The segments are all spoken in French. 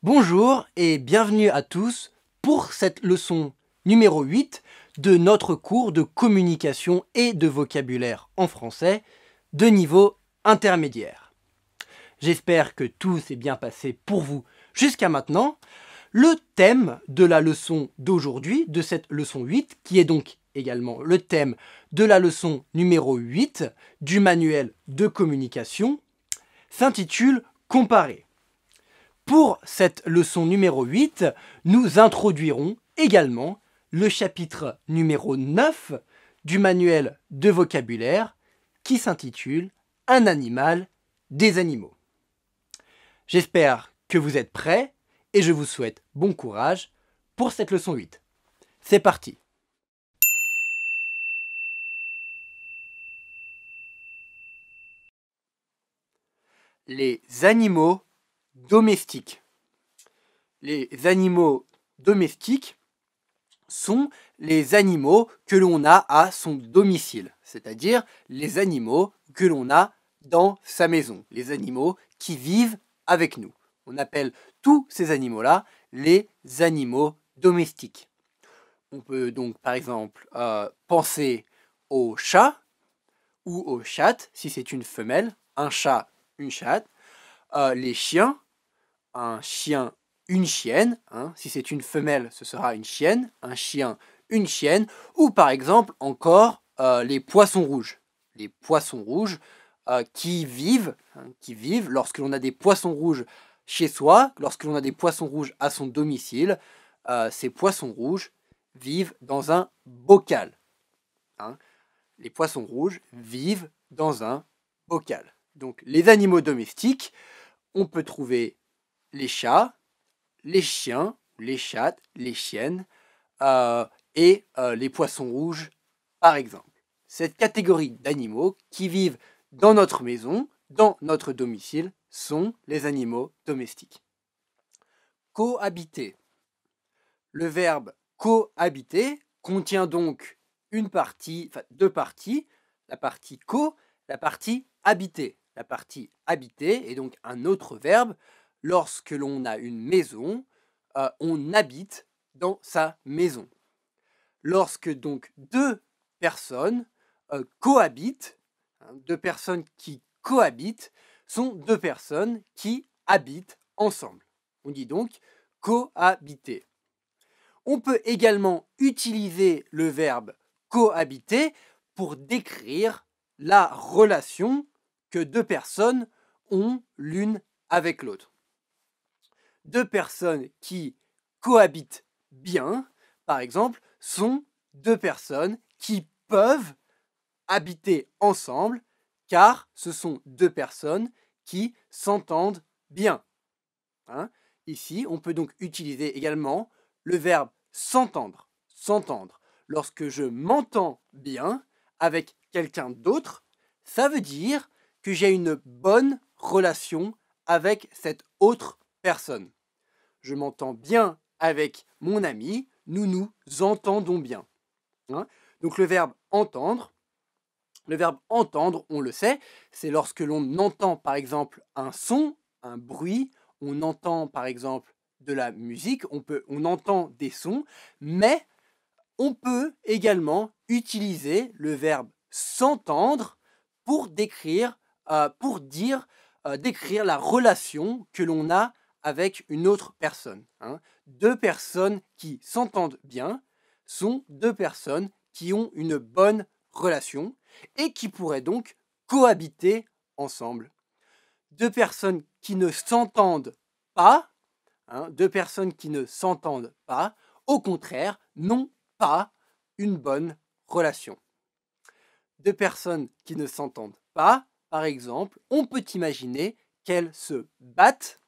Bonjour et bienvenue à tous pour cette leçon numéro 8 de notre cours de communication et de vocabulaire en français de niveau intermédiaire. J'espère que tout s'est bien passé pour vous jusqu'à maintenant. Le thème de la leçon d'aujourd'hui, de cette leçon 8, qui est donc également le thème de la leçon numéro 8 du manuel de communication, s'intitule « Comparer ». Pour cette leçon numéro 8, nous introduirons également le chapitre numéro 9 du manuel de vocabulaire qui s'intitule « Un animal, des animaux ». J'espère que vous êtes prêts et je vous souhaite bon courage pour cette leçon 8. C'est parti! Les animaux domestiques. Les animaux domestiques sont les animaux que l'on a à son domicile, c'est-à-dire les animaux que l'on a dans sa maison, les animaux qui vivent avec nous. On appelle tous ces animaux-là les animaux domestiques. On peut donc par exemple penser au chat ou aux chattes, si c'est une femelle, un chat, une chatte, les chiens, un chien, une chienne, si c'est une femelle, ce sera une chienne, un chien, une chienne, ou par exemple encore les poissons rouges. Les poissons rouges qui vivent lorsque l'on a des poissons rouges chez soi, lorsque l'on a des poissons rouges à son domicile, ces poissons rouges vivent dans un bocal. Les poissons rouges vivent dans un bocal. Donc les animaux domestiques, on peut trouver les chats, les chiens, les chattes, les chiennes et les poissons rouges par exemple. Cette catégorie d'animaux qui vivent dans notre maison, dans notre domicile, sont les animaux domestiques. Cohabiter. Le verbe cohabiter contient donc deux parties, la partie co, la partie habiter. La partie habiter est donc un autre verbe. Lorsque l'on a une maison, on habite dans sa maison. Lorsque donc deux personnes cohabitent, deux personnes qui cohabitent sont deux personnes qui habitent ensemble. On dit donc cohabiter. On peut également utiliser le verbe cohabiter pour décrire la relation que deux personnes ont l'une avec l'autre. Deux personnes qui cohabitent bien, par exemple, sont deux personnes qui peuvent habiter ensemble car ce sont deux personnes qui s'entendent bien. Ici, on peut donc utiliser également le verbe s'entendre. S'entendre. Lorsque je m'entends bien avec quelqu'un d'autre, ça veut dire que j'ai une bonne relation avec cette autre personne. Je m'entends bien avec mon ami, nous nous entendons bien. Donc le verbe entendre, on le sait, c'est lorsque l'on entend par exemple un son, un bruit, on entend par exemple de la musique, on entend des sons, mais on peut également utiliser le verbe s'entendre pour décrire la relation que l'on a avec une autre personne. Deux personnes qui s'entendent bien sont deux personnes qui ont une bonne relation et qui pourraient donc cohabiter ensemble. Deux personnes qui ne s'entendent pas, au contraire, n'ont pas une bonne relation. Deux personnes qui ne s'entendent pas, par exemple, on peut imaginer qu'elles se battent,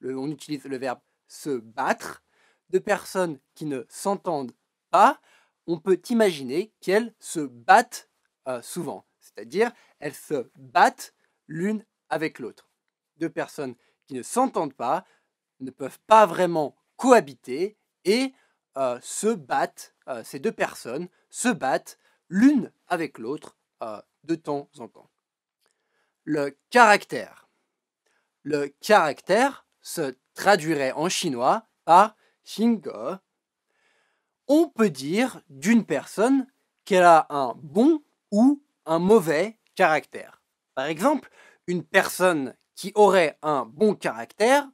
on utilise le verbe se battre. Deux personnes qui ne s'entendent pas, on peut imaginer qu'elles se battent souvent, c'est-à-dire elles se battent l'une avec l'autre. Deux personnes qui ne s'entendent pas ne peuvent pas vraiment cohabiter et se battent, ces deux personnes se battent l'une avec l'autre de temps en temps. Le caractère. Le caractère, ce traduirait en chinois par xingge. On peut dire d'une personne qu'elle a un bon ou un mauvais caractère. Par exemple, une personne qui aurait un bon caractère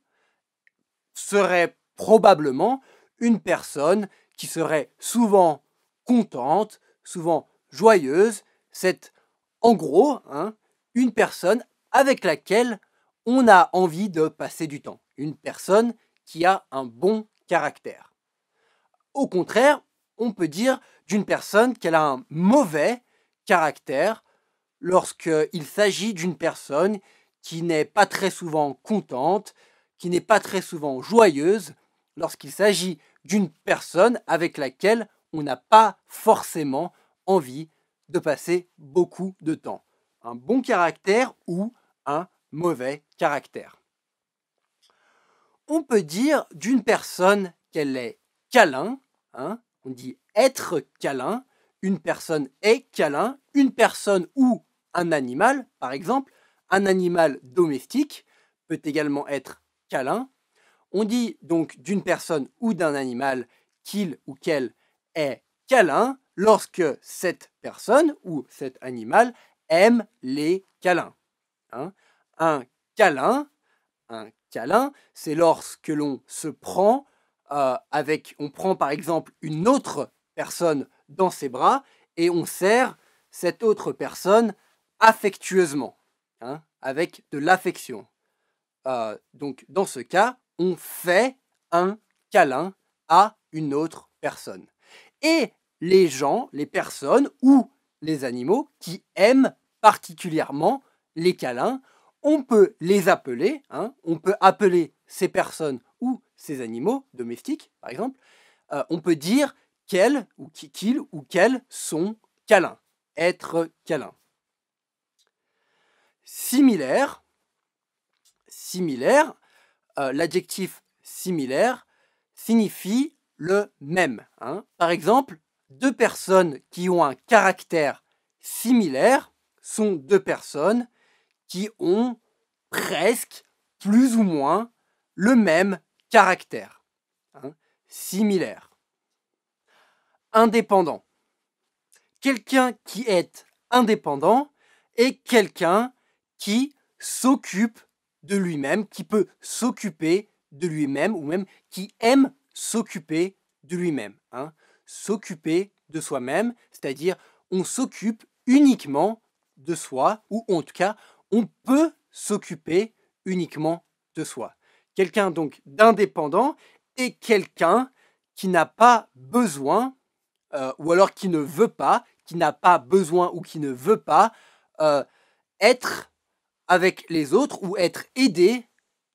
serait probablement une personne qui serait souvent contente, souvent joyeuse. C'est en gros une personne avec laquelle on a envie de passer du temps. Une personne qui a un bon caractère. Au contraire, on peut dire d'une personne qu'elle a un mauvais caractère lorsqu'il s'agit d'une personne qui n'est pas très souvent contente, qui n'est pas très souvent joyeuse, lorsqu'il s'agit d'une personne avec laquelle on n'a pas forcément envie de passer beaucoup de temps. Un bon caractère ou un mauvais caractère. On peut dire d'une personne qu'elle est câlin, on dit être câlin, une personne est câlin, une personne ou un animal, par exemple, un animal domestique peut également être câlin. On dit donc d'une personne ou d'un animal qu'il ou qu'elle est câlin lorsque cette personne ou cet animal aime les câlins. Un câlin, c'est lorsque l'on se prend on prend par exemple une autre personne dans ses bras et on serre cette autre personne affectueusement, avec de l'affection. Donc dans ce cas, on fait un câlin à une autre personne. Et les gens, les personnes ou les animaux qui aiment particulièrement les câlins, on peut les appeler, on peut appeler ces personnes ou ces animaux domestiques, par exemple, on peut dire qu'ils ou qu'elles sont câlins, être câlin. Similaire, l'adjectif similaire signifie le même. Par exemple, deux personnes qui ont un caractère similaire sont deux personnes qui ont presque, plus ou moins, le même caractère. Similaire. Indépendant. Quelqu'un qui est indépendant est quelqu'un qui s'occupe de lui-même, qui peut s'occuper de lui-même, ou même qui aime s'occuper de lui-même. S'occuper de soi-même, c'est-à-dire on s'occupe uniquement de soi, ou en tout cas, on peut s'occuper uniquement de soi. Quelqu'un donc d'indépendant est quelqu'un qui n'a pas besoin, ou alors qui ne veut pas, qui n'a pas besoin ou qui ne veut pas être avec les autres ou être aidé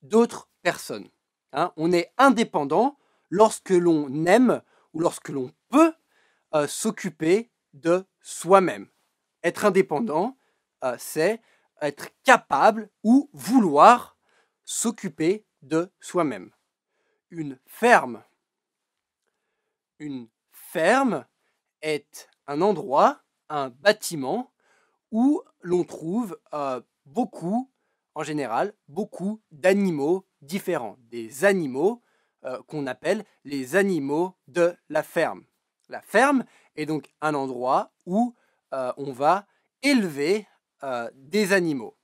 d'autres personnes. On est indépendant lorsque l'on aime ou lorsque l'on peut s'occuper de soi-même. Être indépendant, c'est être capable ou vouloir s'occuper de soi-même. Une ferme. Une ferme est un endroit, un bâtiment où l'on trouve en général, beaucoup d'animaux différents. Des animaux qu'on appelle les animaux de la ferme. La ferme est donc un endroit où on va élever des animaux.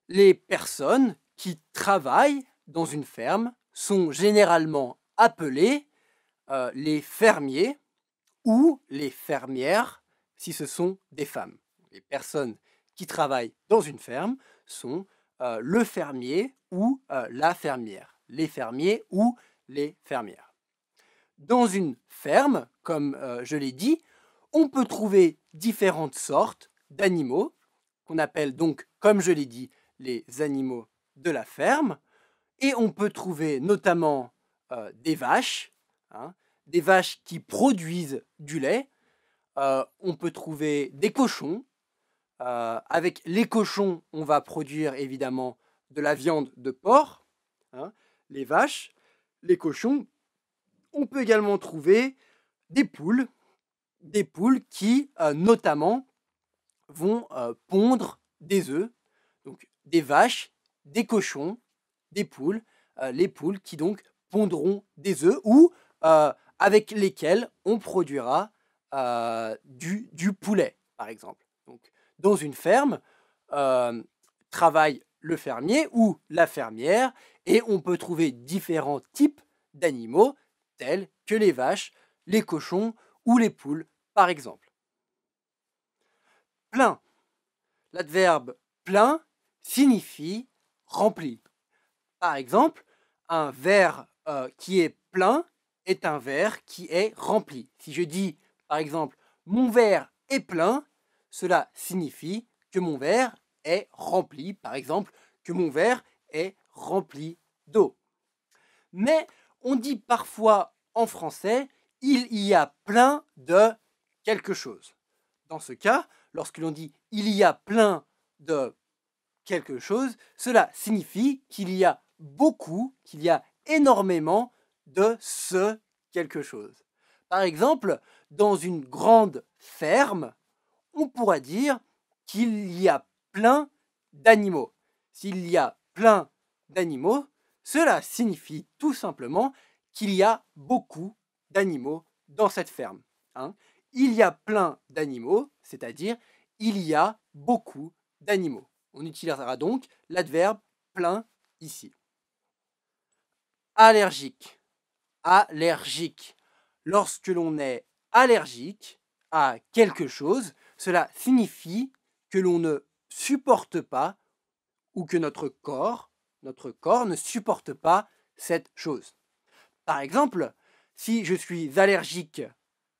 Les personnes qui travaillent dans une ferme sont généralement appelées les fermiers ou les fermières si ce sont des femmes. Les personnes qui travaillent dans une ferme sont le fermier ou la fermière. Les fermiers ou les fermières. Dans une ferme, comme je l'ai dit, on peut trouver différentes sortes d'animaux qu'on appelle donc, comme je l'ai dit, les animaux de la ferme. Et on peut trouver notamment des vaches qui produisent du lait. On peut trouver des cochons. Avec les cochons, on va produire évidemment de la viande de porc. Les vaches, les cochons. On peut également trouver des poules qui notamment vont pondre des œufs. Donc des vaches, des cochons, des poules, les poules qui donc pondront des œufs ou avec lesquels on produira du poulet, par exemple. Donc, dans une ferme, travaille le fermier ou la fermière et on peut trouver différents types d'animaux tels que les vaches, les cochons ou les poules, par exemple. Plein. L'adverbe plein signifie rempli. Par exemple, un verre qui est plein est un verre qui est rempli. Si je dis, par exemple, mon verre est plein, cela signifie que mon verre est rempli. Par exemple, que mon verre est rempli d'eau. Mais on dit parfois en français, il y a plein de quelque chose. Dans ce cas, lorsque l'on dit il y a plein de quelque chose, cela signifie qu'il y a beaucoup, qu'il y a énormément de ce quelque chose. Par exemple, dans une grande ferme, on pourra dire qu'il y a plein d'animaux. S'il y a plein d'animaux, cela signifie tout simplement qu'il y a beaucoup d'animaux dans cette ferme. Il y a plein d'animaux, c'est-à-dire il y a beaucoup d'animaux. On utilisera donc l'adverbe plein ici. Allergique. Allergique. Lorsque l'on est allergique à quelque chose, cela signifie que l'on ne supporte pas ou que notre corps ne supporte pas cette chose. Par exemple, si je suis allergique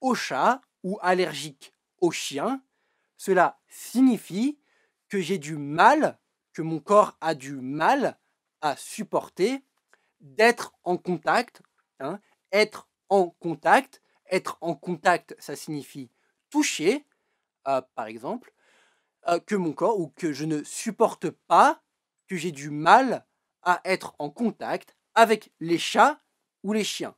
au chat ou allergique au chien, cela signifie que j'ai du mal, que mon corps a du mal à supporter d'être en contact. Être en contact, ça signifie toucher, par exemple, que mon corps ou que je ne supporte pas, que j'ai du mal à être en contact avec les chats ou les chiens.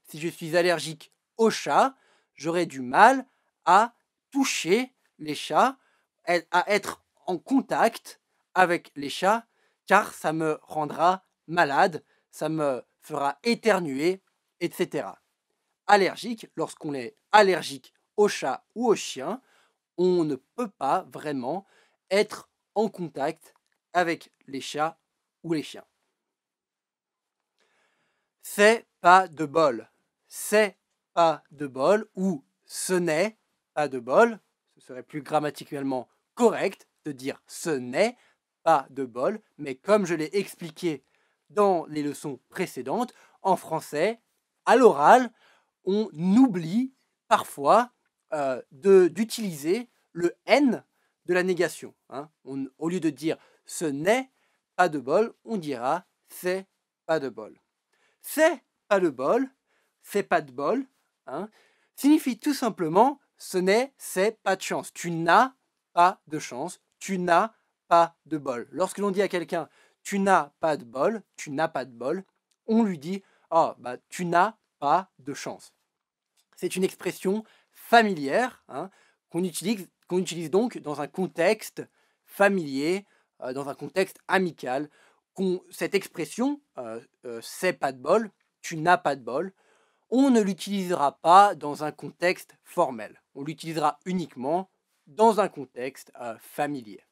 Si je suis allergique aux chats, j'aurai du mal à toucher les chats, à être en contact avec les chats, car ça me rendra malade, ça me fera éternuer, etc. Allergique, lorsqu'on est allergique aux chats ou aux chiens, on ne peut pas vraiment être en contact avec les chats ou les chiens. C'est pas de bol. C'est pas de bol ou ce n'est pas de bol. Ce serait plus grammaticalement correct de dire ce n'est pas de bol, mais comme je l'ai expliqué dans les leçons précédentes, en français, à l'oral, on oublie parfois d'utiliser le N de la négation. Au lieu de dire ce n'est pas de bol, on dira c'est pas de bol. C'est pas de bol, c'est pas de bol, signifie tout simplement ce n'est, c'est pas de chance. Tu n'as pas de chance, tu n'as pas de bol. Lorsque l'on dit à quelqu'un tu n'as pas de bol, tu n'as pas de bol, on lui dit tu n'as pas de chance. C'est une expression familière qu'on utilise donc dans un contexte familier, dans un contexte amical. Cette expression, c'est pas de bol, tu n'as pas de bol, on ne l'utilisera pas dans un contexte formel. On l'utilisera uniquement dans un contexte familier.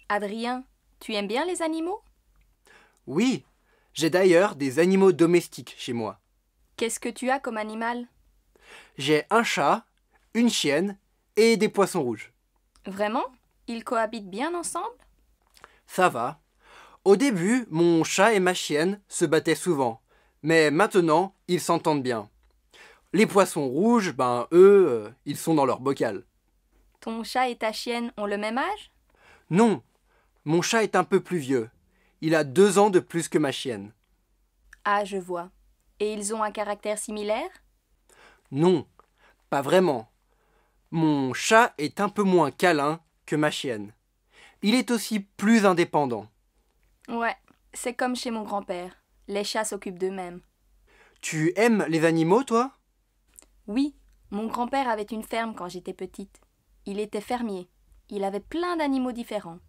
Adrien, tu aimes bien les animaux? Oui, j'ai d'ailleurs des animaux domestiques chez moi. Qu'est-ce que tu as comme animal? J'ai un chat, une chienne et des poissons rouges. Vraiment? Ils cohabitent bien ensemble? Ça va. Au début, mon chat et ma chienne se battaient souvent, mais maintenant, ils s'entendent bien. Les poissons rouges, eux, ils sont dans leur bocal. Ton chat et ta chienne ont le même âge? Non, mon chat est un peu plus vieux. Il a 2 ans de plus que ma chienne. Ah, je vois. Et ils ont un caractère similaire? Non, pas vraiment. Mon chat est un peu moins câlin que ma chienne. Il est aussi plus indépendant. Ouais, c'est comme chez mon grand-père. Les chats s'occupent d'eux-mêmes. Tu aimes les animaux, toi? Oui, mon grand-père avait une ferme quand j'étais petite. Il était fermier. Il avait plein d'animaux différents.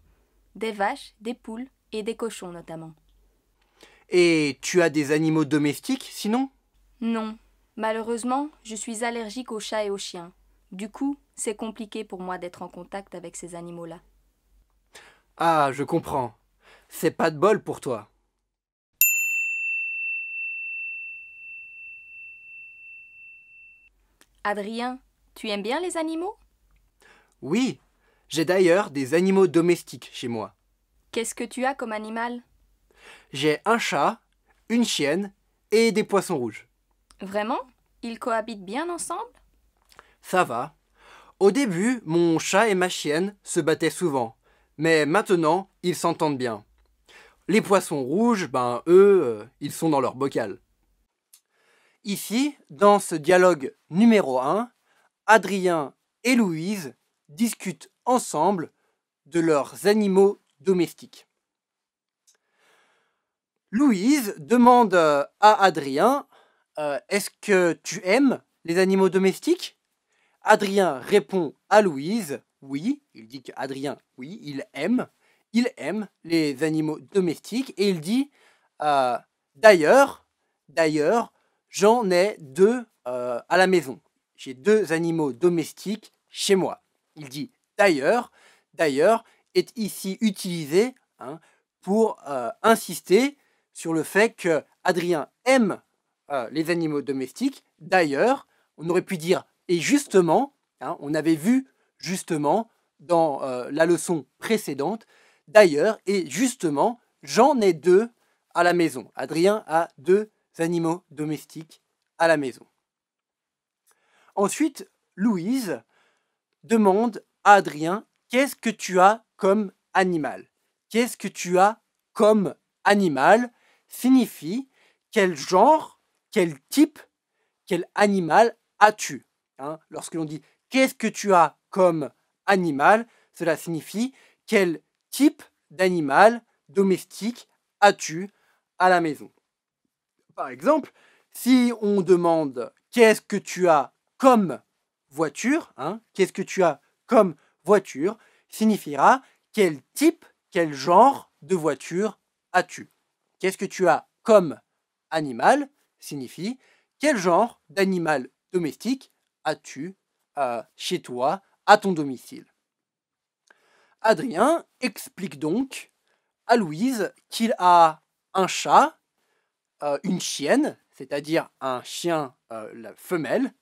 Des vaches, des poules et des cochons notamment. Et tu as des animaux domestiques, sinon? Non, malheureusement, je suis allergique aux chats et aux chiens. Du coup, c'est compliqué pour moi d'être en contact avec ces animaux-là. Ah, je comprends. C'est pas de bol pour toi. Adrien, tu aimes bien les animaux? Oui, j'ai d'ailleurs des animaux domestiques chez moi. Qu'est-ce que tu as comme animal? J'ai un chat, une chienne et des poissons rouges. Vraiment? Ils cohabitent bien ensemble? Ça va. Au début, mon chat et ma chienne se battaient souvent, mais maintenant, ils s'entendent bien. Les poissons rouges, ils sont dans leur bocal. Ici, dans ce dialogue numéro 1, Adrien et Louise discutent ensemble de leurs animaux domestiques. Louise demande à Adrien est-ce que tu aimes les animaux domestiques? Adrien répond à Louise oui, il dit qu'Adrien, oui, il aime les animaux domestiques et il dit d'ailleurs, j'en ai deux à la maison. J'ai deux animaux domestiques chez moi. Il dit d'ailleurs est ici utilisé pour insister sur le fait que Adrien aime les animaux domestiques. D'ailleurs, on aurait pu dire et justement, on avait vu justement dans la leçon précédente, d'ailleurs et justement, j'en ai deux à la maison. Adrien a deux animaux domestiques à la maison. Ensuite, Louise demande à Adrien qu'est-ce que tu as comme animal? Qu'est-ce que tu as comme animal signifie quel genre, quel type, quel animal as-tu? Lorsque l'on dit qu'est-ce que tu as comme animal, cela signifie quel type d'animal domestique as-tu à la maison? Par exemple, si on demande qu'est-ce que tu as comme voiture, qu'est-ce que tu as comme voiture, signifiera quel type, quel genre de voiture as-tu. Qu'est-ce que tu as comme animal signifie quel genre d'animal domestique as-tu chez toi, à ton domicile. Adrien explique donc à Louise qu'il a un chat, une chienne, c'est-à-dire un chien, la femelle,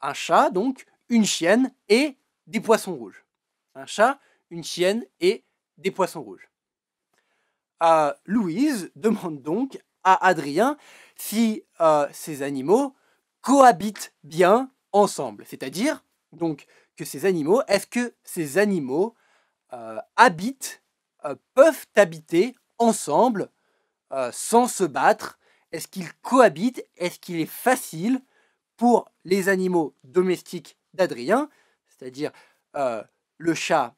un chat, donc une chienne et des poissons rouges. Un chat, une chienne et des poissons rouges. Louise demande donc à Adrien si ces animaux cohabitent bien ensemble, c'est-à-dire donc que ces animaux, est-ce que ces animaux habitent, peuvent habiter ensemble sans se battre? Est-ce qu'ils cohabitent? Est-ce qu'il est facile pour les animaux domestiques d'Adrien, c'est-à-dire le chat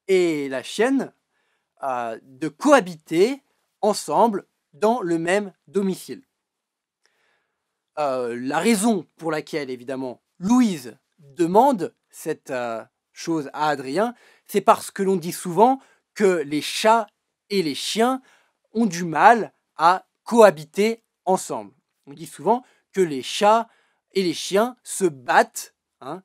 et la chienne, de cohabiter ensemble dans le même domicile? La raison pour laquelle, évidemment, Louise demande cette chose à Adrien, c'est parce que l'on dit souvent que les chats et les chiens ont du mal à cohabiter ensemble. On dit souvent que les chats et les chiens se battent,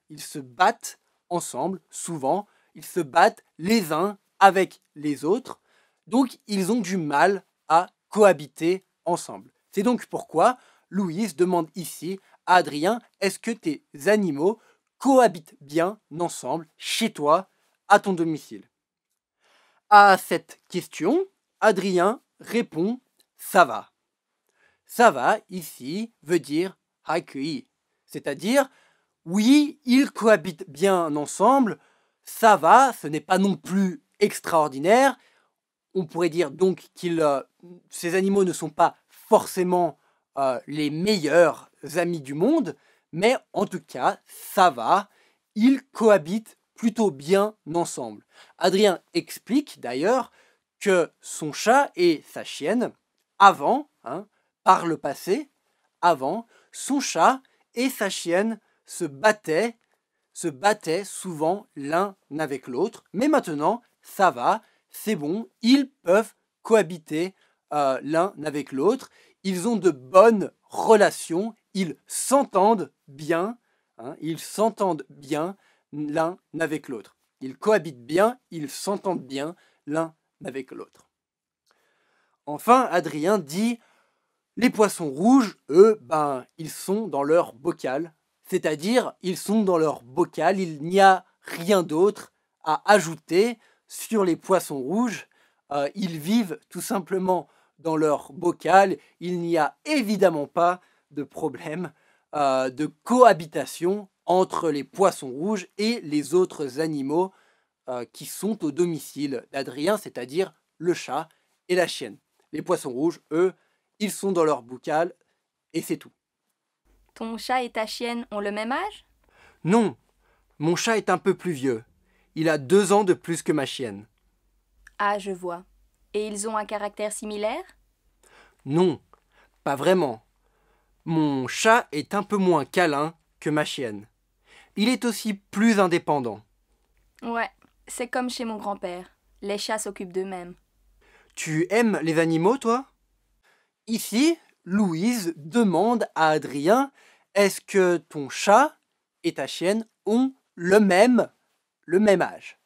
ils se battent ensemble, souvent, ils se battent les uns avec les autres, donc ils ont du mal à cohabiter ensemble. C'est donc pourquoi Louise demande ici à Adrien, est-ce que tes animaux cohabitent bien ensemble chez toi, à ton domicile? À cette question, Adrien répond ça va. Ça va ici veut dire accueilli, c'est-à-dire oui, ils cohabitent bien ensemble, ça va, ce n'est pas non plus extraordinaire. On pourrait dire donc que ces animaux ne sont pas forcément les meilleurs amis du monde, mais en tout cas, ça va, ils cohabitent plutôt bien ensemble. Adrien explique d'ailleurs que son chat et sa chienne, avant, par le passé, avant, son chat et sa chienne se battaient se battaient souvent l'un avec l'autre, mais maintenant, ça va, c'est bon, ils peuvent cohabiter l'un avec l'autre, ils ont de bonnes relations, ils s'entendent bien, ils s'entendent bien l'un avec l'autre. Ils cohabitent bien, ils s'entendent bien l'un avec l'autre. Enfin, Adrien dit « Les poissons rouges, eux, ils sont dans leur bocal. » C'est-à-dire, ils sont dans leur bocal, il n'y a rien d'autre à ajouter sur les poissons rouges. Ils vivent tout simplement dans leur bocal. Il n'y a évidemment pas de problème de cohabitation entre les poissons rouges et les autres animaux qui sont au domicile d'Adrien, c'est-à-dire le chat et la chienne. Les poissons rouges, eux, ils sont dans leur bocal et c'est tout. Ton chat et ta chienne ont le même âge? Non, mon chat est un peu plus vieux. Il a 2 ans de plus que ma chienne. Ah, je vois. Et ils ont un caractère similaire? Non, pas vraiment. Mon chat est un peu moins câlin que ma chienne. Il est aussi plus indépendant. Ouais, c'est comme chez mon grand-père. Les chats s'occupent d'eux-mêmes. Tu aimes les animaux, toi? Ici, Louise demande à Adrien « Est-ce que ton chat et ta chienne ont le même âge ?»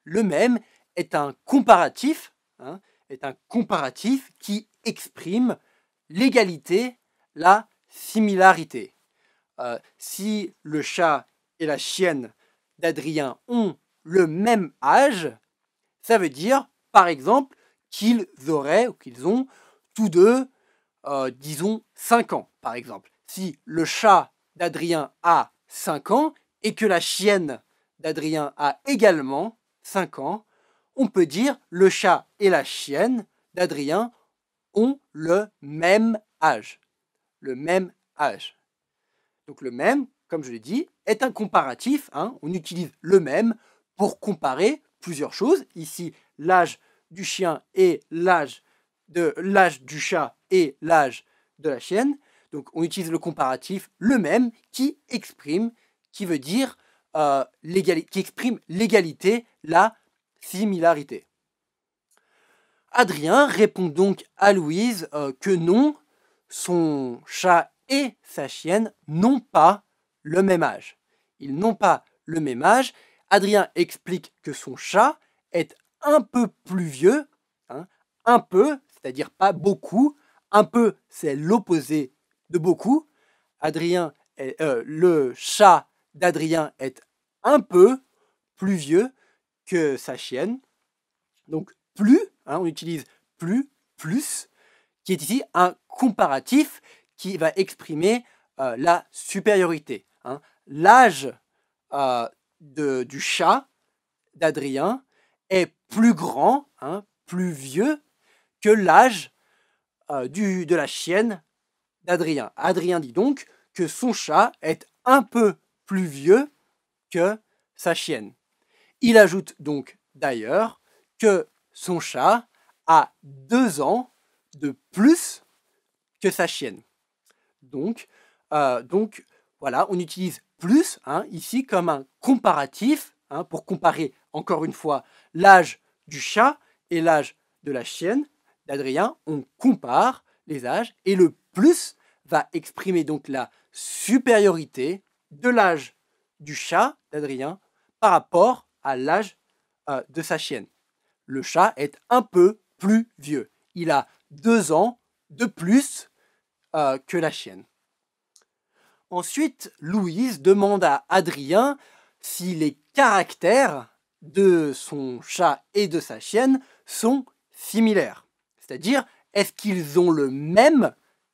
Le même est un comparatif, qui exprime l'égalité, la similarité. Si le chat et la chienne d'Adrien ont le même âge, ça veut dire, par exemple, qu'ils ont tous deux, disons, 5 ans, par exemple. Si le chat d'Adrien a 5 ans et que la chienne d'Adrien a également 5 ans, on peut dire le chat et la chienne d'Adrien ont le même âge. Le même âge. Donc le même, comme je l'ai dit, est un comparatif. On utilise le même pour comparer plusieurs choses. Ici, l'âge du chien et l'âge du chat et l'âge de la chienne. Donc on utilise le comparatif le même qui exprime l'égalité, la similarité. Adrien répond donc à Louise que non, son chat et sa chienne n'ont pas le même âge. Ils n'ont pas le même âge. Adrien explique que son chat est un peu plus vieux, un peu, c'est-à-dire pas beaucoup. Un peu, c'est l'opposé de beaucoup. Le chat d'Adrien est un peu plus vieux que sa chienne. Donc plus, on utilise plus, qui est ici un comparatif qui va exprimer la supériorité. L'âge du chat d'Adrien est plus grand, plus vieux que l'âge de la chienne d'Adrien. Adrien dit donc que son chat est un peu plus vieux que sa chienne. Il ajoute donc d'ailleurs que son chat a 2 ans de plus que sa chienne. Donc voilà, on utilise plus ici comme un comparatif pour comparer encore une fois l'âge du chat et l'âge de la chienne d'Adrien. On compare les âges et le plus va exprimer donc la supériorité de l'âge du chat d'Adrien par rapport à l'âge de sa chienne. Le chat est un peu plus vieux. Il a 2 ans de plus que la chienne. Ensuite, Louise demande à Adrien si les caractères de son chat et de sa chienne sont similaires. C'est-à-dire, est-ce qu'ils ont le même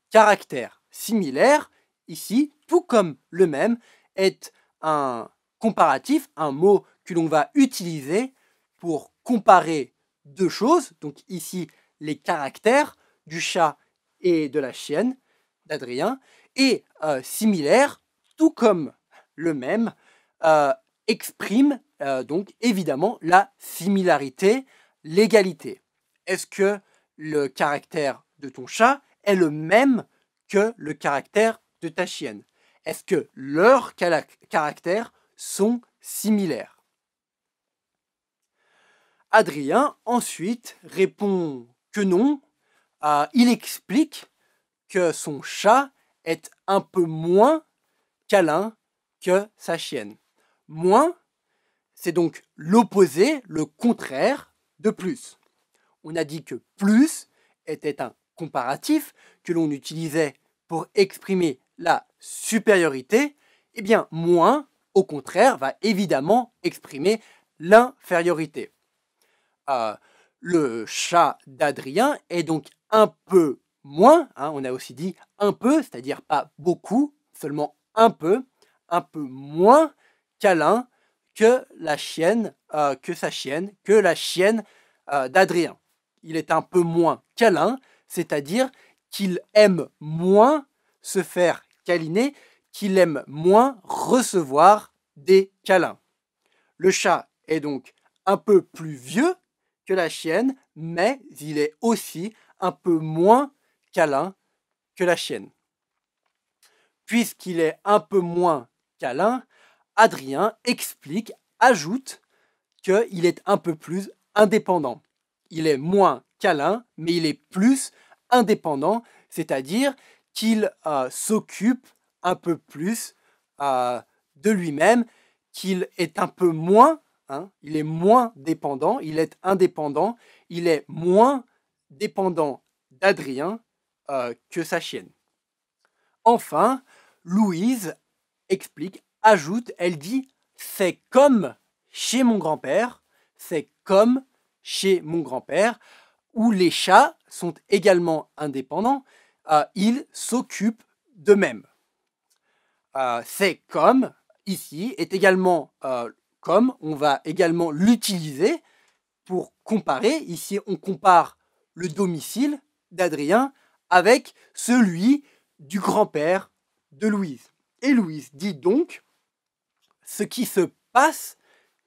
caractère? Similaire, ici, tout comme le même, est un comparatif, un mot que l'on va utiliser pour comparer 2 choses. Donc ici, les caractères du chat et de la chienne d'Adrien. Et similaire, tout comme le même, exprime donc évidemment la similarité, l'égalité. Est-ce que le caractère de ton chat est le même que le caractère de ta chienne? Est-ce que leurs caractères sont similaires. Adrien ensuite répond que non. Il explique que son chat est un peu moins câlin que sa chienne. Moins, c'est donc l'opposé, le contraire de plus. On a dit que plus était un comparatif que l'on utilisait pour exprimer la supériorité. Eh bien, moins, au contraire, va évidemment exprimer l'infériorité. Le chat d'Adrien est donc un peu moins, on a aussi dit un peu, c'est-à-dire pas beaucoup, seulement un peu moins câlin que la chienne, que la chienne d'Adrien. Il est un peu moins câlin, c'est-à-dire qu'il aime moins se faire câliner, qu'il aime moins recevoir des câlins. Le chat est donc un peu plus vieux que la chienne, mais il est aussi un peu moins câlin que la chienne. Puisqu'il est un peu moins câlin, Adrien explique, ajoute qu'il est un peu plus indépendant. Il est moins câlin, mais il est plus indépendant, c'est-à-dire qu'il s'occupe un peu plus de lui-même, qu'il est un peu moins, il est moins dépendant, il est indépendant, il est moins dépendant d'Adrien que sa chienne. Enfin, Louise explique, ajoute, elle dit « c'est comme chez mon grand-père, c'est comme chez mon grand-père, où les chats sont également indépendants, ils s'occupent d'eux-mêmes. » C'est comme, ici, est également comme, on va également l'utiliser pour comparer. Ici, on compare le domicile d'Adrien avec celui du grand-père de Louise. Et Louise dit donc, ce qui se passe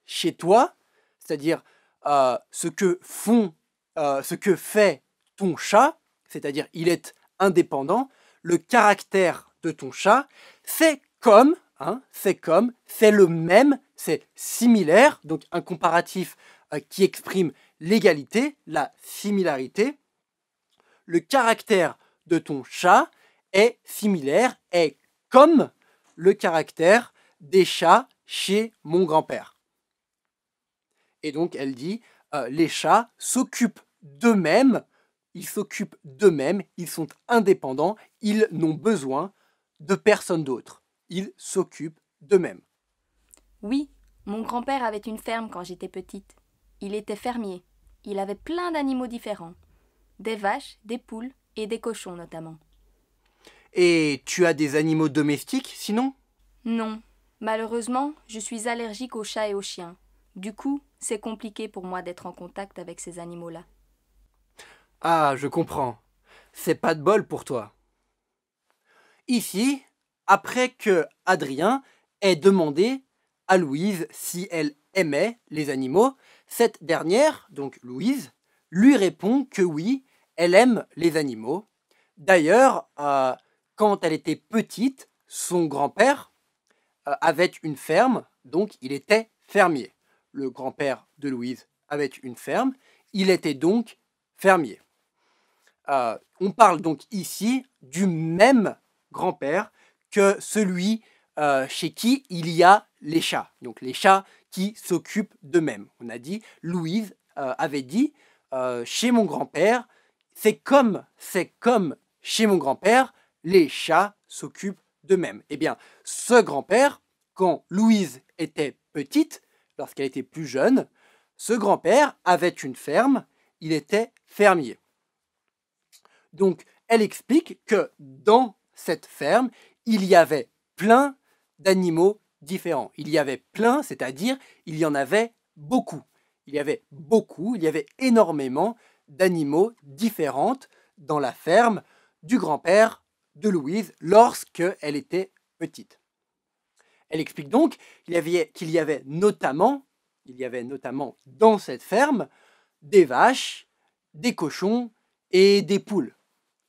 chez toi, c'est-à-dire ce que fait ton chat, c'est-à-dire il est indépendant, le caractère de ton chat, c'est comme, c'est le même, c'est similaire, donc un comparatif qui exprime l'égalité, la similarité. Le caractère de ton chat est similaire, est comme le caractère des chats chez mon grand-père. Et donc elle dit, les chats s'occupent d'eux-mêmes, ils sont indépendants, ils n'ont besoin de personne d'autre. Ils s'occupent d'eux-mêmes. Oui, mon grand-père avait une ferme quand j'étais petite. Il était fermier. Il avait plein d'animaux différents. Des vaches, des poules et des cochons notamment. Et tu as des animaux domestiques sinon ? Non. Malheureusement, je suis allergique aux chats et aux chiens. Du coup, c'est compliqué pour moi d'être en contact avec ces animaux-là. Ah, je comprends. C'est pas de bol pour toi. Ici, après que Adrien ait demandé à Louise si elle aimait les animaux, cette dernière, donc Louise, lui répond que oui, elle aime les animaux. D'ailleurs, quand elle était petite, son grand-père avait une ferme, donc il était fermier. Le grand-père de Louise avait une ferme, il était donc fermier. On parle donc ici du même grand-père que celui chez qui il y a les chats. Donc les chats qui s'occupent d'eux-mêmes. On a dit, Louise avait dit, chez mon grand-père, c'est comme chez mon grand-père, les chats s'occupent d'eux-mêmes. Eh bien, ce grand-père, quand Louise était petite, lorsqu'elle était plus jeune, ce grand-père avait une ferme, il était fermier. Donc, elle explique que dans cette ferme, il y avait plein d'animaux différents. Il y avait plein, c'est-à-dire il y en avait beaucoup. Il y avait énormément d'animaux différents dans la ferme du grand-père de Louise lorsqu'elle était petite. Elle explique donc qu'il y avait notamment dans cette ferme des vaches, des cochons et des poules.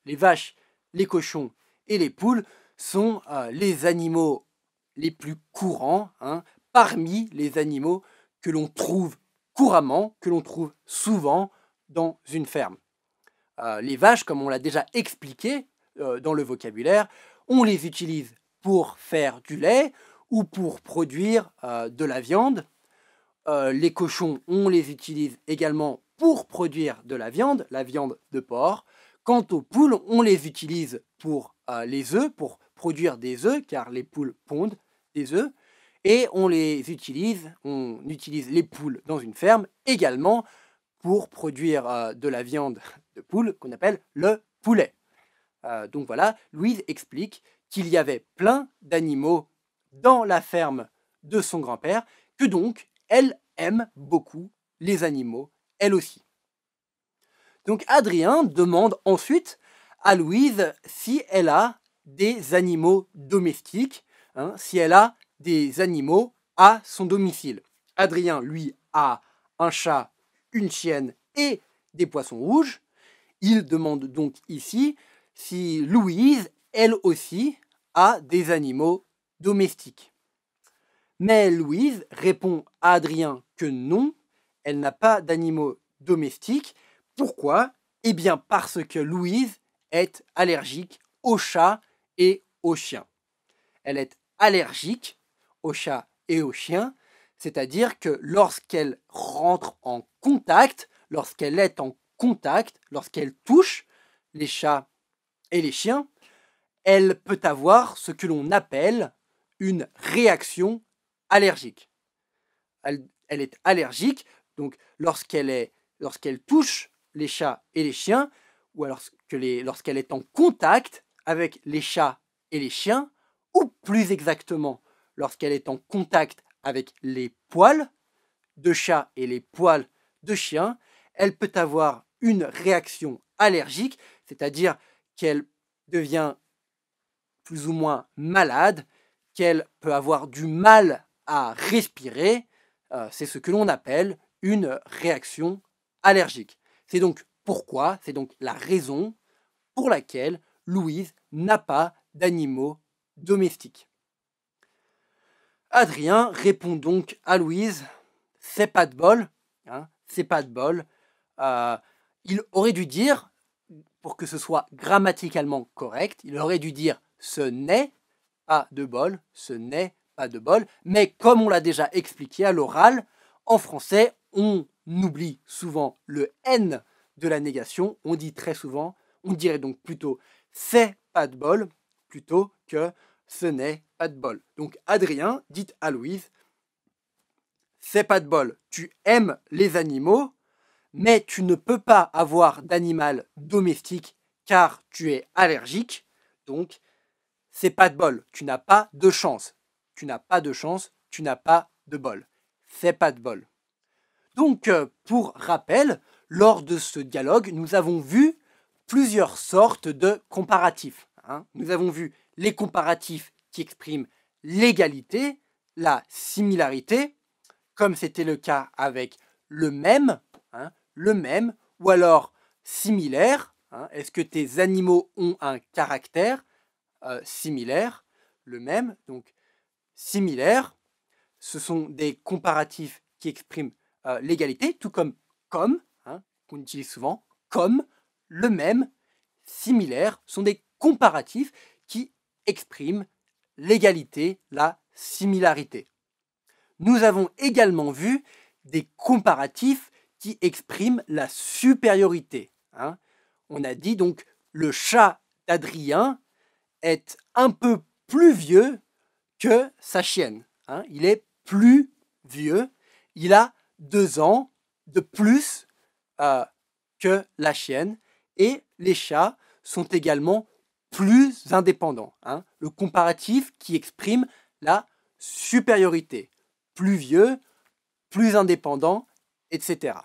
Les vaches, les cochons et les poules sont les animaux les plus courants parmi les animaux que l'on trouve couramment, que l'on trouve souvent dans une ferme. Les vaches, comme on l'a déjà expliqué dans le vocabulaire, on les utilise pour faire du lait ou pour produire de la viande. Les cochons, on les utilise également pour produire de la viande de porc. Quant aux poules, on les utilise pour les œufs, pour produire des œufs, car les poules pondent des œufs. Et on utilise les poules dans une ferme également pour produire de la viande de poule qu'on appelle le poulet. Donc voilà, Louise explique qu'il y avait plein d'animaux dans la ferme de son grand-père, que donc elle aime beaucoup les animaux, elle aussi. Donc Adrien demande ensuite à Louise si elle a des animaux domestiques, si elle a des animaux à son domicile. Adrien, lui, a un chat, une chienne et des poissons rouges. Il demande donc ici si Louise, elle aussi, a des animaux domestiques. Mais Louise répond à Adrien que non, elle n'a pas d'animaux domestiques. Pourquoi? Eh bien parce que Louise est allergique aux chats et aux chiens. Elle est allergique aux chats et aux chiens, c'est-à-dire que lorsqu'elle rentre en contact, lorsqu'elle est en contact, lorsqu'elle touche les chats et les chiens, elle peut avoir ce que l'on appelle une réaction allergique. Elle est allergique, donc lorsqu'elle touche les chats et les chiens, ou alors lorsqu'elle est en contact avec les chats et les chiens, ou plus exactement, lorsqu'elle est en contact avec les poils de chat et les poils de chien, elle peut avoir une réaction allergique, c'est-à-dire qu'elle devient plus ou moins malade, qu'elle peut avoir du mal à respirer. C'est ce que l'on appelle une réaction allergique. C'est donc la raison pour laquelle Louise n'a pas d'animaux domestiques. Adrien répond donc à Louise, c'est pas de bol, c'est pas de bol. Il aurait dû dire, pour que ce soit grammaticalement correct, il aurait dû dire ce n'est pas de bol, ce n'est pas de bol, mais comme on l'a déjà expliqué à l'oral, en français, on oublie souvent le N de la négation, on dit très souvent, on dirait donc plutôt c'est pas de bol, plutôt que ce n'est pas de bol. Donc Adrien dit à Louise, c'est pas de bol, tu aimes les animaux, mais tu ne peux pas avoir d'animal domestique car tu es allergique, donc c'est pas de bol, tu n'as pas de chance. Tu n'as pas de chance, tu n'as pas de bol. C'est pas de bol. Donc, pour rappel, lors de ce dialogue, nous avons vu plusieurs sortes de comparatifs. Nous avons vu les comparatifs qui expriment l'égalité, la similarité, comme c'était le cas avec le même, ou alors similaire. Est-ce que tes animaux ont un caractère similaire, le même, donc similaire, ce sont des comparatifs qui expriment l'égalité, tout comme qu'on utilise souvent, comme, le même, similaire, sont des comparatifs qui expriment l'égalité, la similarité. Nous avons également vu des comparatifs qui expriment la supériorité. On a dit donc le chat d'Adrien est un peu plus vieux que sa chienne. Il est plus vieux, il a 2 ans de plus que la chienne, et les chats sont également plus indépendants. Le comparatif qui exprime la supériorité. Plus vieux, plus indépendant, etc.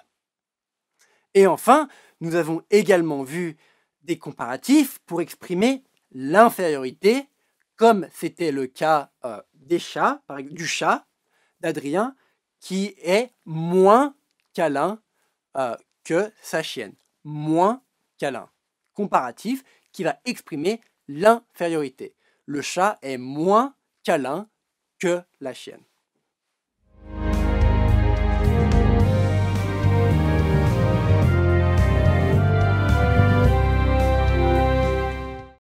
Et enfin, nous avons également vu des comparatifs pour exprimer l'infériorité, comme c'était le cas du chat d'Adrien, qui est moins câlin que sa chienne. Moins câlin. Comparatif qui va exprimer l'infériorité. Le chat est moins câlin que la chienne.